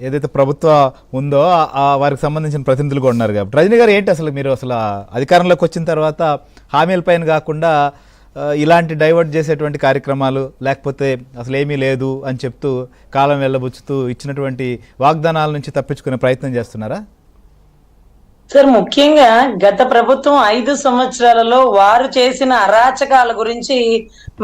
ఏదైతే ప్రభుత్వ ఉందో వారికి సంబంధించిన ప్రతినిధులు కూడా ఉన్నారు కాబట్టి రజనీ గారు ఏంటి అసలు మీరు అసలు అధికారంలోకి వచ్చిన తర్వాత హామీలపైన కాకుండా ఇలాంటి డైవర్ట్ చేసేటువంటి కార్యక్రమాలు లేకపోతే అసలు ఏమీ లేదు అని చెప్తూ కాలం వెళ్ళబుచ్చుతూ ఇచ్చినటువంటి వాగ్దానాల నుంచి తప్పించుకునే ప్రయత్నం చేస్తున్నారా? సార్, ముఖ్యంగా గత ప్రభుత్వం 5 సంవత్సరాలలో వారు చేసిన అరాచకాల గురించి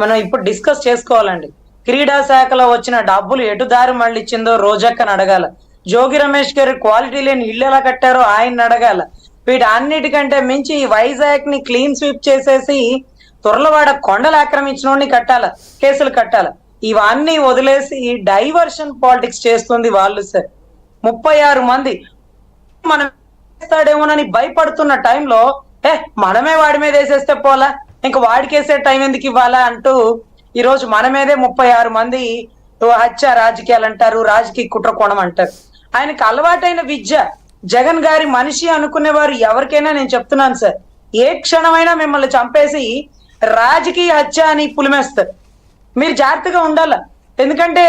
మనం ఇప్పుడు డిస్కస్ చేసుకోవాలండి. క్రీడా శాఖలో వచ్చిన డబ్బులు ఎటు దారి మళ్ళిచ్చిందో రోజక్కని అడగాల. జోగి రమేష్ గారు క్వాలిటీ లేని ఇల్లు ఎలా కట్టారో ఆయన అడగాల. వీటన్నిటికంటే మించి వైజాగ్ ని క్లీన్ స్వీప్ చేసేసి తుర్లవాడ కొండలు ఆక్రమించిన కట్టాల, కేసులు కట్టాల. ఇవన్నీ వదిలేసి డైవర్షన్ పాలిటిక్స్ చేస్తుంది వాళ్ళు. సార్, 36 మంది మనం వేస్తాడేమోనని భయపడుతున్న టైంలో మనమే వాడి మీద వేసేస్తే పోలా, ఇంకా వాడికేసే టైం ఎందుకు ఇవ్వాలా అంటూ ఈ రోజు మన మీదే 36 మంది హత్య రాజకీయాలు అంటారు, రాజకీయ కుట్ర కోణం అంటారు. ఆయనకు అలవాటైన విద్య. జగన్ గారి మనిషి అనుకునేవారు ఎవరికైనా నేను చెప్తున్నాను సార్, ఏ క్షణమైనా మిమ్మల్ని చంపేసి రాజకీయ హత్య అని పులిమేస్తారు. మీరు జాగ్రత్తగా ఉండాల. ఎందుకంటే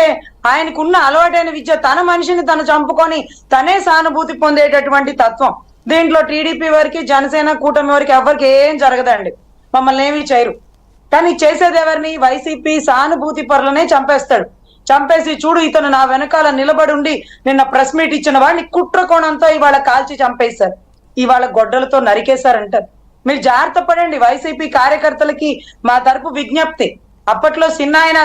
ఆయనకున్న అలవాటైన విద్య, తన మనిషిని తను చంపుకొని తనే సానుభూతి పొందేటటువంటి తత్వం. దీంట్లో టీడీపీ వారికి, జనసేన కూటమి వారికి ఎవరికి ఏం జరగదండి, మమ్మల్ని ఏమీ చేయరు. కానీ చేసేది ఎవరిని? వైసీపీ సానుభూతి పరులనే చంపేస్తాడు. చంపేసి చూడు ఇతను నా వెనకాల నిలబడి ఉండి నిన్న ప్రెస్ మీట్ ఇచ్చిన వాడిని కుట్ర కోణంతో ఇవాళ కాల్చి చంపేశారు, ఇవాళ గొడ్డలతో నరికేశారంటారు. మీరు జాగ్రత్త పడండి. వైసీపీ కార్యకర్తలకి మా తరపు విజ్ఞప్తి. అప్పట్లో సిన్నాయన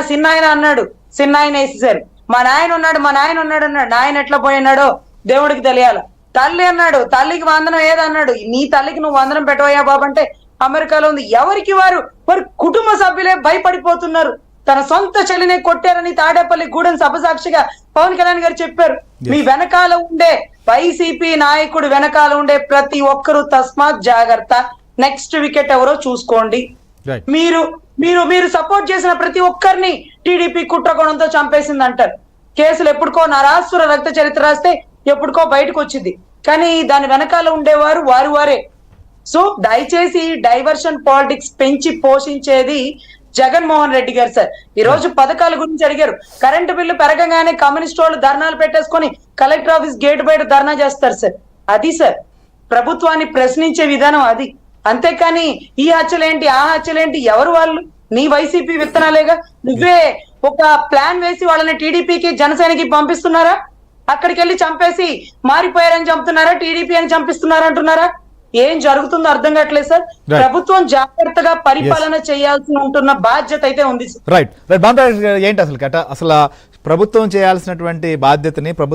అన్నాడు, సిన్నాయన వేసేసారు. మా నాయన ఉన్నాడు అన్నాడు. నాయన ఎట్లా పోయినాడో దేవుడికి తెలియాల. తల్లి అన్నాడు, తల్లికి వందనం ఏదన్నాడు. నీ తల్లికి నువ్వు వందనం పెట్టవయ్యా బాబు అంటే అమెరికాలో ఉంది. ఎవరికి వారి కుటుంబ సభ్యులే భయపడిపోతున్నారు. తన సొంత చెల్లినే కొట్టారని తాడేపల్లి గూడెం సభసాక్షిగా పవన్ కళ్యాణ్ గారు చెప్పారు. మీ వెనకాల ఉండే వైసీపీ నాయకుడు వెనకాల ఉండే ప్రతి ఒక్కరూ తస్మాత్ జాగ్రత్త, నెక్స్ట్ వికెట్ ఎవరో చూసుకోండి. మీరు మీరు మీరు సపోర్ట్ చేసిన ప్రతి ఒక్కరిని టీడీపీ కుట్రకోణంతో చంపేసింది అంటారు. కేసులు ఎప్పుడుకో నరాసుర రక్త చరిత్ర రాస్తే ఎప్పుడుకో బయటకు వచ్చింది. కానీ దాని వెనకాల ఉండేవారు వారే. సో దయచేసి డైవర్షన్ పాలిటిక్స్ పెంచి పోషించేది జగన్మోహన్ రెడ్డి గారు. సార్, ఈ రోజు పథకాల గురించి అడిగారు. కరెంటు బిల్లు పెరగగానే కమ్యూనిస్ట్ వాళ్ళు ధర్నాలు పెట్టేసుకొని కలెక్టర్ ఆఫీస్ గేట్ బయట ధర్నా చేస్తారు. సార్, అది సార్ ప్రభుత్వాన్ని ప్రశ్నించే విధానం అది. అంతేకాని ఈ హత్యలేంటి, ఆ హత్యలేంటి, ఎవరు వాళ్ళు? నీ వైసీపీ విత్తనాలేగా. నువ్వే ఒక ప్లాన్ వేసి వాళ్ళని టీడీపీకి, జనసేనకి పంపిస్తున్నారా? అక్కడికి వెళ్ళి చంపేసి మారిపోయారని చంపుతున్నారా, టీడీపీ అని చంపిస్తున్నారా అంటున్నారా? ఏం జరుగుతుందో అర్థం కావట్లేదు సార్. ప్రభుత్వం జాగ్రత్తగా పరిపాలన చేయాల్సి ఉంటున్న బాధ్యత అయితే ఉంది. రైట్ రైట్ ఏంటి అసలు ప్రభుత్వం చేయాల్సినటువంటి బాధ్యతని